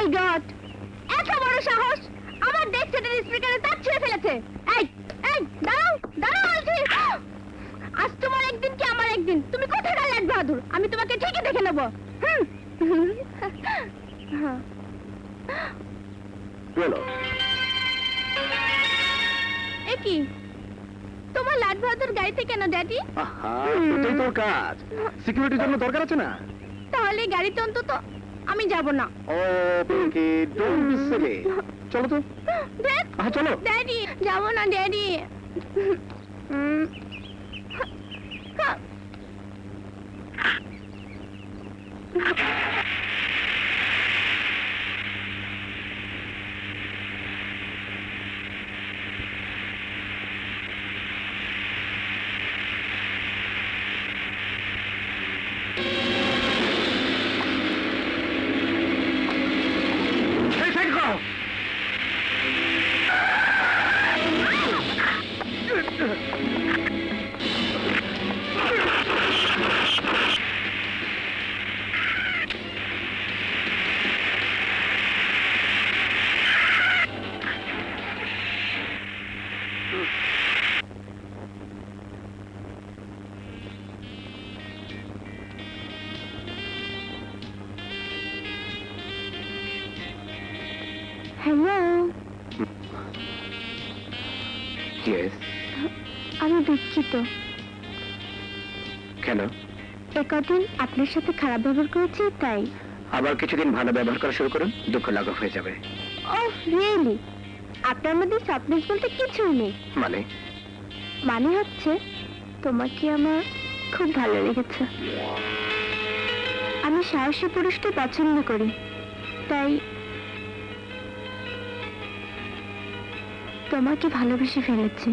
মাই god, এত বড় সাহস! আমার ডেস্ক সেটের স্পিকারে তার ছিঁড়ে ফেলেছে। এই এই দাঁড়াও দাঁড়াও বলছি। আজ তোমার একদিন কি আমার একদিন। তুমি কোথায় গেলে লাট বাহাদুর? আমি তোমাকে ঠিকই দেখে নেব। এ কি, তোমার লাট বাহাদুর গাড়িতে কেন ড্যাডি? এটাই তোর কাজ, সিকিউরিটির জন্য দরকার আছে না? তাহলে গাড়িতে অন্তত আমি যাব না। ও পিঙ্কি, ডোন্ট বি সিলি। চলো তো। চলো। ড্যাডি, যাব না ড্যাডি। হ্যালো। আমি দুঃখিত। কেন? একদিন আপনার সাথে খারাপ ব্যবহার করেছি তাই। আবার কিছুদিন ভালো ব্যবহার করা শুরু করুন, দুঃখ লাঘব হয়ে যাবে। Oh really? আপনার মধ্যে সফটনেস বলতে কিছুই নেই। মানে হচ্ছে তোমাকে আমার খুব ভালো লেগেছে। আমি সাহসী পুরুষকে পছন্দ করি, তাই তোমাকে ভালোবেসে ফেলেছি।